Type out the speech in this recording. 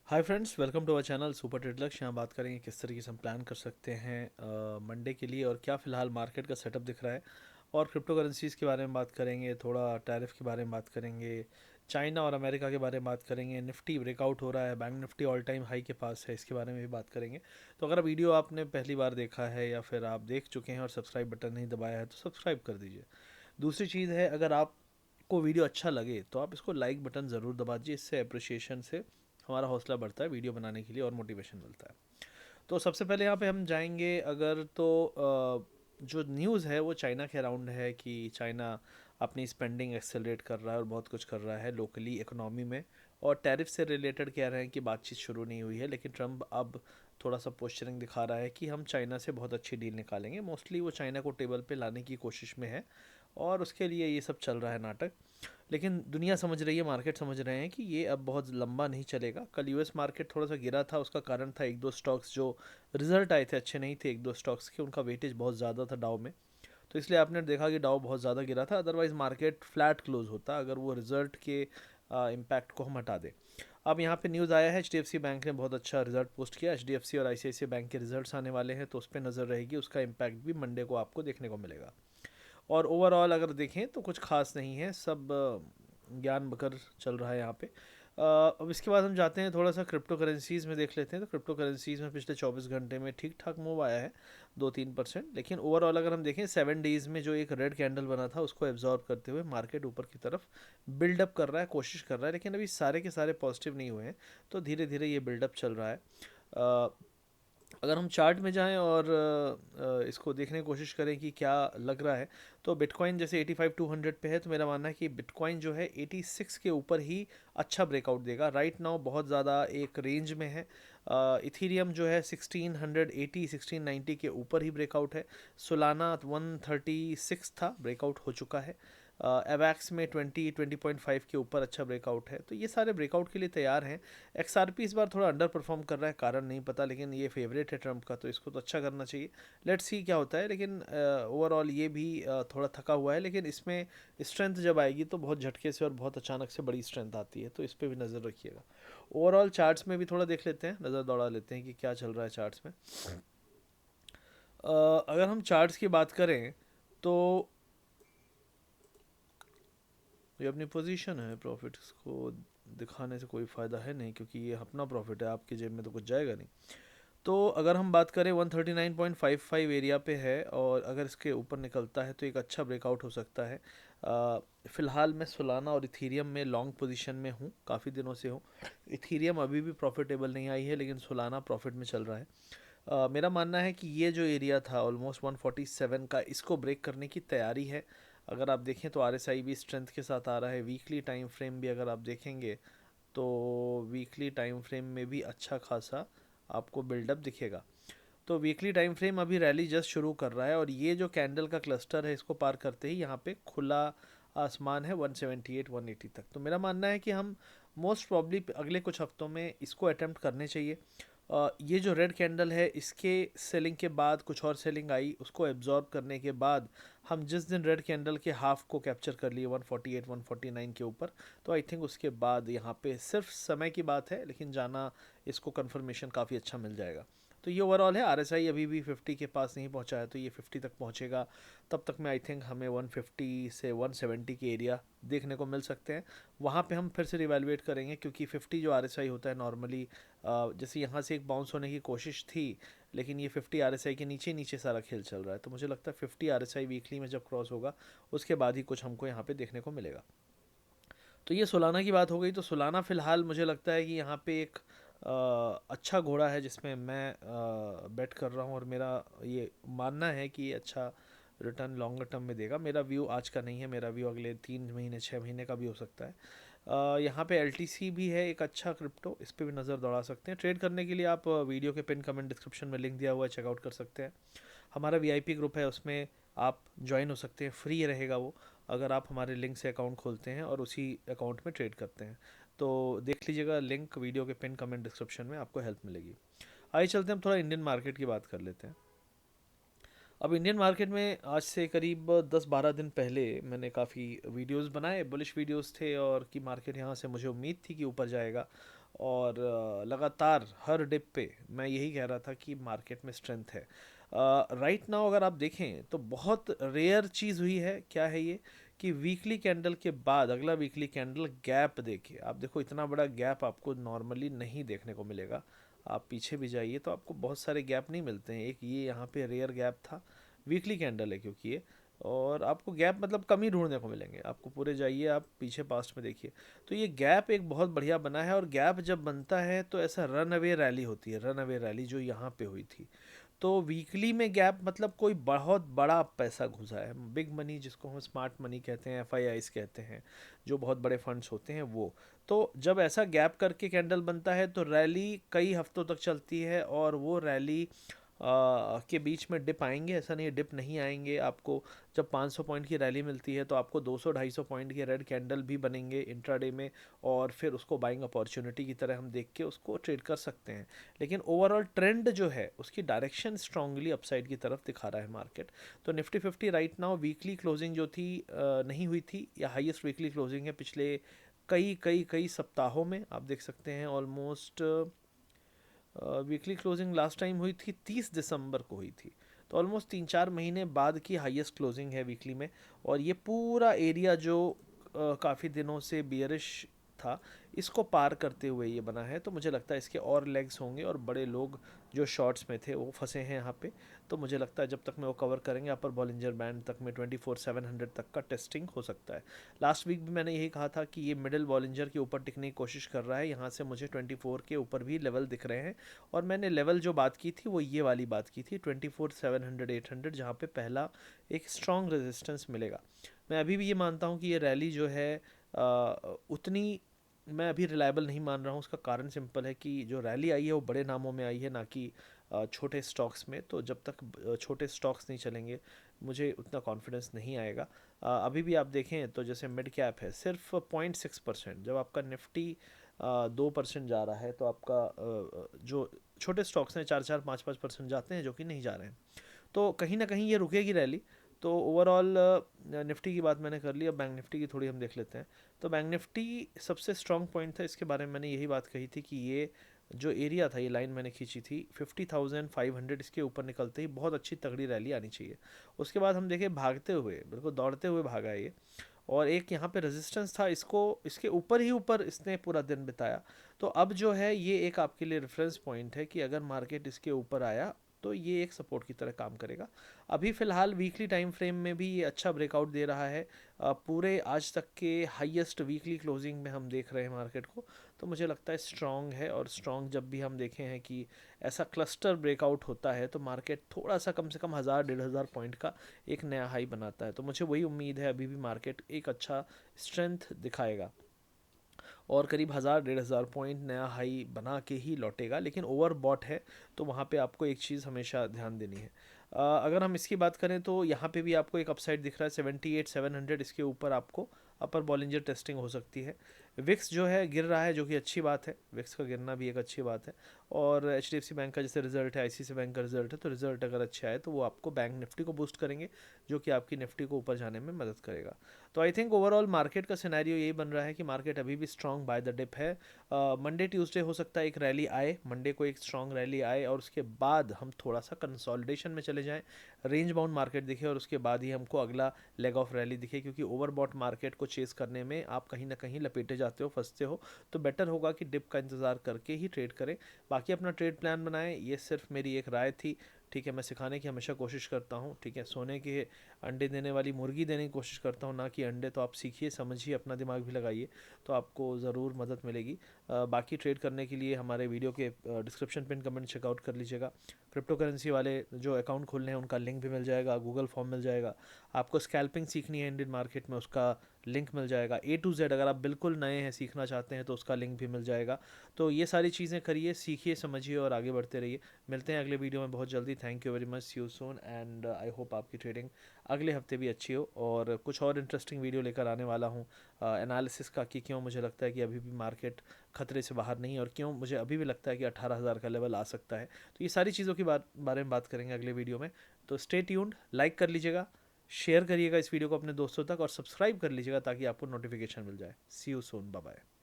Hi friends, welcome to our channel super trade Lakshya. यहाँ बात करेंगे किस तरीके से हम प्लान कर सकते हैं मंडे के लिए और क्या फ़िलहाल मार्केट का सेटअप दिख रहा है। और क्रिप्टो करेंसीज़ के बारे में बात करेंगे, थोड़ा टैरिफ के बारे में बात करेंगे, चाइना और अमेरिका के बारे में बात करेंगे। निफ्टी ब्रेकआउट हो रहा है, bank Nifty all time high के पास है, इसके बारे में भी बात करेंगे। तो अगर वीडियो आपने पहली बार देखा है या फिर आप देख चुके हैं और सब्सक्राइब बटन नहीं दबाया है तो सब्सक्राइब कर दीजिए। दूसरी चीज़ है, अगर आपको वीडियो अच्छा लगे तो आप इसको लाइक बटन ज़रूर दबा दीजिए। इससे अप्रिसिएशन से हमारा हौसला बढ़ता है वीडियो बनाने के लिए और मोटिवेशन मिलता है। तो सबसे पहले यहाँ पे हम जाएंगे अगर तो जो न्यूज़ है वो चाइना के अराउंड है कि चाइना अपनी स्पेंडिंग एक्सेलरेट कर रहा है और बहुत कुछ कर रहा है लोकली इकोनॉमी में। और टैरिफ से रिलेटेड कह रहे हैं कि बातचीत शुरू नहीं हुई है, लेकिन ट्रम्प अब थोड़ा सा पोस्चरिंग दिखा रहा है कि हम चाइना से बहुत अच्छी डील निकालेंगे। मोस्टली वो चाइना को टेबल पे लाने की कोशिश में है और उसके लिए ये सब चल रहा है नाटक। लेकिन दुनिया समझ रही है, मार्केट समझ रहे हैं कि ये अब बहुत लंबा नहीं चलेगा। कल यूएस मार्केट थोड़ा सा गिरा था, उसका कारण था एक दो स्टॉक्स जो रिजल्ट आए थे अच्छे नहीं थे, एक दो स्टॉक्स के उनका वेटेज बहुत ज़्यादा था डाउ में। तो इसलिए आपने देखा कि डाउ बहुत ज़्यादा गिरा था, अदरवाइज मार्केट फ्लैट क्लोज होता अगर वो रिजल्ट के इम्पैक्ट को हम हटा दें। अब यहाँ पे न्यूज़ आया है, एच बैंक ने बहुत अच्छा रिजल्ट पोस्ट किया। एच और ICICI बैंक के रिजल्ट्स आने वाले हैं तो उस पर नज़र रहेगी, उसका इम्पैक्ट भी मंडे को आपको देखने को मिलेगा। और ओवरऑल अगर देखें तो कुछ खास नहीं है, सब ज्ञान बकर चल रहा है यहाँ पे। अब इसके बाद हम जाते हैं थोड़ा सा क्रिप्टो करेंसीज़ में देख लेते हैं। तो क्रिप्टो करेंसीज़ में पिछले 24 घंटे में ठीक ठाक मूव आया है, 2-3%। लेकिन ओवरऑल अगर हम देखें 7 डेज़ में जो एक रेड कैंडल बना था उसको एब्जॉर्ब करते हुए मार्केट ऊपर की तरफ बिल्डअप कर रहा है, कोशिश कर रहा है, लेकिन अभी सारे के सारे पॉजिटिव नहीं हुए हैं। तो धीरे धीरे ये बिल्डअप चल रहा है। अगर हम चार्ट में जाएं और इसको देखने की कोशिश करें कि क्या लग रहा है, तो बिटकॉइन जैसे 85-200 पे है, तो मेरा मानना है कि बिटकॉइन जो है 86 के ऊपर ही अच्छा ब्रेकआउट देगा। राइट नाउ बहुत ज़्यादा एक रेंज में है। इथीरियम जो है 1680-1690 के ऊपर ही ब्रेकआउट है। सोलाना 136 था, ब्रेकआउट हो चुका है। एवैक्स में 20-20.5 के ऊपर अच्छा ब्रेकआउट है, तो ये सारे ब्रेकआउट के लिए तैयार हैं। XRP इस बार थोड़ा अंडर परफॉर्म कर रहा है, कारण नहीं पता, लेकिन ये फेवरेट है ट्रम्प का तो इसको तो अच्छा करना चाहिए। लेट्स सी क्या होता है। लेकिन ओवरऑल ये भी थोड़ा थका हुआ है, लेकिन इसमें स्ट्रेंथ जब आएगी तो बहुत झटके से और बहुत अचानक से बड़ी स्ट्रेंथ आती है, तो इस पर भी नज़र रखिएगा। ओवरऑल चार्ट्स में भी थोड़ा देख लेते हैं, नज़र दौड़ा लेते हैं कि क्या चल रहा है चार्ट्स में। अगर हम चार्ट्स की बात करें तो ये अपनी पोजीशन है, प्रॉफिट्स को दिखाने से कोई फ़ायदा है नहीं क्योंकि ये अपना प्रॉफिट है, आपकी जेब में तो कुछ जाएगा नहीं। तो अगर हम बात करें 139.55 एरिया पे है और अगर इसके ऊपर निकलता है तो एक अच्छा ब्रेकआउट हो सकता है। फ़िलहाल मैं सोलाना और इथीरियम में लॉन्ग पोजीशन में हूँ, काफ़ी दिनों से हूँ। इथीरियम अभी भी प्रॉफिटेबल नहीं आई है, लेकिन सोलाना प्रॉफिट में चल रहा है। मेरा मानना है कि ये जो एरिया था ऑलमोस्ट 147 का, इसको ब्रेक करने की तैयारी है। अगर आप देखें तो RSI भी स्ट्रेंथ के साथ आ रहा है। वीकली टाइम फ्रेम भी अगर आप देखेंगे तो वीकली टाइम फ्रेम में भी अच्छा खासा आपको बिल्डअप दिखेगा। तो वीकली टाइम फ्रेम अभी रैली जस्ट शुरू कर रहा है और ये जो कैंडल का क्लस्टर है इसको पार करते ही यहाँ पे खुला आसमान है 178-180 तक। तो मेरा मानना है कि हम मोस्ट प्रॉब्ली अगले कुछ हफ्तों में इसको अटेम्प्ट करने चाहिए। ये जो रेड कैंडल है इसके सेलिंग के बाद कुछ और सेलिंग आई, उसको एब्जॉर्ब करने के बाद हम जिस दिन रेड कैंडल के हाफ को कैप्चर कर लिए 148-149 के ऊपर, तो आई थिंक उसके बाद यहाँ पे सिर्फ समय की बात है, लेकिन जाना इसको कंफर्मेशन काफ़ी अच्छा मिल जाएगा। तो ये ओवरऑल है। RSI अभी भी 50 के पास नहीं पहुंचा है, तो ये 50 तक पहुंचेगा तब तक में आई थिंक हमें 150 से 170 के एरिया देखने को मिल सकते हैं। वहाँ पे हम फिर से रिवैल्यूएट करेंगे क्योंकि 50 जो RSI होता है नॉर्मली, जैसे यहाँ से एक बाउंस होने की कोशिश थी, लेकिन ये 50 RSI के नीचे नीचे सारा खेल चल रहा है। तो मुझे लगता है 50 RSI वीकली में जब क्रॉस होगा उसके बाद ही कुछ हमको यहाँ पे देखने को मिलेगा। तो ये सोलाना की बात हो गई। तो सोलाना फ़िलहाल मुझे लगता है कि यहाँ पे एक अच्छा घोड़ा है जिसमें मैं बेट कर रहा हूँ और मेरा ये मानना है कि ये अच्छा रिटर्न लॉन्गर टर्म में देगा। मेरा व्यू आज का नहीं है, मेरा व्यू अगले 3 महीने 6 महीने का भी हो सकता है। यहाँ पे LTC भी है एक अच्छा क्रिप्टो, इस पर भी नज़र दौड़ा सकते हैं। ट्रेड करने के लिए आप वीडियो के पिन कमेंट डिस्क्रिप्शन में लिंक दिया हुआ है, चेकआउट कर सकते हैं। हमारा VIP ग्रुप है, उसमें आप ज्वाइन हो सकते हैं, फ्री रहेगा वो, अगर आप हमारे लिंक से अकाउंट खोलते हैं और उसी अकाउंट में ट्रेड करते हैं। तो देख लीजिएगा, लिंक वीडियो के पिन कमेंट डिस्क्रिप्शन में आपको हेल्प मिलेगी। आइए चलते हैं, हम थोड़ा इंडियन मार्केट की बात कर लेते हैं। अब इंडियन मार्केट में आज से करीब 10-12 दिन पहले मैंने काफ़ी वीडियोस बनाए, बुलिश वीडियोस थे, और कि मार्केट यहाँ से मुझे उम्मीद थी कि ऊपर जाएगा। और लगातार हर डिप पे मैं यही कह रहा था कि मार्केट में स्ट्रेंथ है। राइट नाउ अगर आप देखें तो बहुत रेयर चीज़ हुई है, क्या है ये, कि वीकली कैंडल के बाद अगला वीकली कैंडल गैप देखिए। आप देखो इतना बड़ा गैप आपको नॉर्मली नहीं देखने को मिलेगा। आप पीछे भी जाइए तो आपको बहुत सारे गैप नहीं मिलते हैं। एक ये यहाँ पे रेयर गैप था, वीकली कैंडल है क्योंकि ये, और आपको गैप मतलब कम ही ढूंढने को मिलेंगे। आपको पूरे जाइए, आप पीछे पास्ट में देखिए, तो ये गैप एक बहुत बढ़िया बना है। और गैप जब बनता है तो ऐसा रन अवे रैली होती है, रन अवे रैली जो यहाँ पे हुई थी। तो वीकली में गैप मतलब कोई बहुत बड़ा पैसा घुसा है, बिग मनी जिसको हम स्मार्ट मनी कहते हैं, एफआईआईस कहते हैं, जो बहुत बड़े फंड्स होते हैं वो। तो जब ऐसा गैप करके कैंडल बनता है तो रैली कई हफ्तों तक चलती है, और वो रैली के बीच में डिप आएंगे, ऐसा नहीं है डिप नहीं आएंगे। आपको जब 500 पॉइंट की रैली मिलती है तो आपको 200-250 पॉइंट के रेड कैंडल भी बनेंगे इंट्राडे में, और फिर उसको बाइंग अपॉर्चुनिटी की तरह हम देख के उसको ट्रेड कर सकते हैं। लेकिन ओवरऑल ट्रेंड जो है उसकी डायरेक्शन स्ट्रांगली अपसाइड की तरफ दिखा रहा है मार्केट। तो Nifty 50 right now weekly closing जो थी नहीं हुई थी, या हाईएस्ट वीकली क्लोजिंग है पिछले कई कई कई सप्ताहों में। आप देख सकते हैं almost weekly closing last time हुई थी 30 दिसंबर को हुई थी, तो ऑलमोस्ट 3-4 महीने बाद की हाईएस्ट क्लोजिंग है वीकली में। और ये पूरा एरिया जो काफ़ी दिनों से बियरिश था, इसको पार करते हुए ये बना है। तो मुझे लगता है इसके और लेग्स होंगे, और बड़े लोग जो शॉर्ट्स में थे वो फंसे हैं यहाँ पे। तो मुझे लगता है जब तक में वो कवर करेंगे अपर बॉलिंजर बैंड तक में 24,700 तक का टेस्टिंग हो सकता है। लास्ट वीक भी मैंने यही कहा था कि ये मिडिल बॉलिंजर के ऊपर टिकने की कोशिश कर रहा है। यहाँ से मुझे 24 के ऊपर भी लेवल दिख रहे हैं, और मैंने लेवल जो बात की थी वो ये वाली बात की थी 24,700-800, जहाँ पे पहला एक स्ट्रॉन्ग रेजिस्टेंस मिलेगा। मैं अभी भी ये मानता हूँ कि ये रैली जो है उतनी मैं अभी रिलायबल नहीं मान रहा हूँ। उसका कारण सिंपल है कि जो रैली आई है वो बड़े नामों में आई है, ना कि छोटे स्टॉक्स में। तो जब तक छोटे स्टॉक्स नहीं चलेंगे मुझे उतना कॉन्फिडेंस नहीं आएगा। अभी भी आप देखें तो जैसे मिड कैप है सिर्फ 0.6%, जब आपका निफ्टी 2% जा रहा है तो आपका जो छोटे स्टॉक्स हैं 4-4, 5-5% जाते हैं, जो कि नहीं जा रहे हैं। तो कहीं ना कहीं ये रुकेगी रैली। तो ओवरऑल निफ्टी की बात मैंने कर ली, अब बैंक निफ्टी की थोड़ी हम देख लेते हैं। तो बैंक निफ्टी सबसे स्ट्रॉन्ग पॉइंट था, इसके बारे में मैंने यही बात कही थी कि ये जो एरिया था, ये लाइन मैंने खींची थी 50,500, इसके ऊपर निकलते ही बहुत अच्छी तगड़ी रैली आनी चाहिए। उसके बाद हम देखें भागते हुए, बिल्कुल दौड़ते हुए भागा है ये, और एक यहाँ पे रेजिस्टेंस था, इसको इसके ऊपर ही ऊपर इसने पूरा दिन बिताया। तो अब जो है ये एक आपके लिए रेफरेंस पॉइंट है कि अगर मार्केट इसके ऊपर आया तो ये एक सपोर्ट की तरह काम करेगा। अभी फ़िलहाल वीकली टाइम फ्रेम में भी ये अच्छा ब्रेकआउट दे रहा है। पूरे आज तक के हाईएस्ट वीकली क्लोजिंग में हम देख रहे हैं मार्केट को। तो मुझे लगता है स्ट्रॉन्ग है, और स्ट्रॉन्ग जब भी हम देखें हैं कि ऐसा क्लस्टर ब्रेकआउट होता है तो मार्केट थोड़ा सा कम से कम 1,000-1,500 पॉइंट का एक नया हाई बनाता है। तो मुझे वही उम्मीद है अभी भी मार्केट एक अच्छा स्ट्रेंथ दिखाएगा, और करीब 1,000-1,500 पॉइंट नया हाई बना के ही लौटेगा। लेकिन ओवर बॉट है, तो वहाँ पे आपको एक चीज़ हमेशा ध्यान देनी है। अगर हम इसकी बात करें तो यहाँ पे भी आपको एक अपसाइड दिख रहा है 78,700, इसके ऊपर आपको अपर बॉलिंजर टेस्टिंग हो सकती है। विक्स जो है गिर रहा है, जो कि अच्छी बात है, विक्स का गिरना भी एक अच्छी बात है। और HDFC बैंक का जैसे रिजल्ट है, ICICI बैंक का रिजल्ट है, तो रिजल्ट अगर अच्छे आए तो वो आपको बैंक निफ्टी को बूस्ट करेंगे, जो कि आपकी निफ्टी को ऊपर जाने में मदद करेगा। तो आई थिंक ओवरऑल मार्केट का सिनेरियो यही बन रहा है कि मार्केट अभी भी स्ट्रॉन्ग बाय द डिप है। मंडे ट्यूसडे हो सकता है एक रैली आए, मंडे को एक स्ट्रॉन्ग रैली आए, और उसके बाद हम थोड़ा सा कंसोलिडेशन में चले जाएं, रेंज बाउंड मार्केट दिखे, और उसके बाद ही हमको अगला लेग ऑफ रैली दिखे। क्योंकि ओवरबॉट मार्केट को चेस करने में आप कहीं ना कहीं लपेटे जाते हो, फंसते हो। तो बेटर होगा कि डिप का इंतज़ार करके ही ट्रेड करें। बाकी अपना ट्रेड प्लान बनाएं, ये सिर्फ मेरी एक राय थी। ठीक है, मैं सिखाने की हमेशा कोशिश करता हूँ। ठीक है, सोने के अंडे देने वाली मुर्गी देने की कोशिश करता हूँ, ना कि अंडे। तो आप सीखिए, समझिए, अपना दिमाग भी लगाइए, तो आपको ज़रूर मदद मिलेगी। बाकी ट्रेड करने के लिए हमारे वीडियो के डिस्क्रिप्शन पिन कमेंट चेकआउट कर लीजिएगा। क्रिप्टो करेंसी वाले जो अकाउंट खोलने हैं उनका लिंक भी मिल जाएगा, गूगल फॉर्म मिल जाएगा। आपको स्कैल्पिंग सीखनी है इंडियन मार्केट में, उसका लिंक मिल जाएगा। A to Z अगर आप बिल्कुल नए हैं, सीखना चाहते हैं, तो उसका लिंक भी मिल जाएगा। तो ये सारी चीज़ें करिए, सीखिए, समझिए, और आगे बढ़ते रहिए। मिलते हैं अगले वीडियो में बहुत जल्दी। Thank you very much, see you soon, and I hope आपकी ट्रेडिंग अगले हफ्ते भी अच्छी हो। और कुछ और इंटरेस्टिंग वीडियो लेकर आने वाला हूँ एनालिसिस का, कि क्यों मुझे लगता है कि अभी भी मार्केट खतरे से बाहर नहीं है, और क्यों मुझे अभी भी लगता है कि 18,000 का लेवल आ सकता है। तो ये सारी चीज़ों की बारे में बात करेंगे अगले वीडियो में। तो स्टे ट्यून्ड, लाइक कर लीजिएगा, शेयर करिएगा इस वीडियो को अपने दोस्तों तक, और सब्सक्राइब कर लीजिएगा ताकि आपको नोटिफिकेशन मिल जाए। सी यू सून, बाय बाय।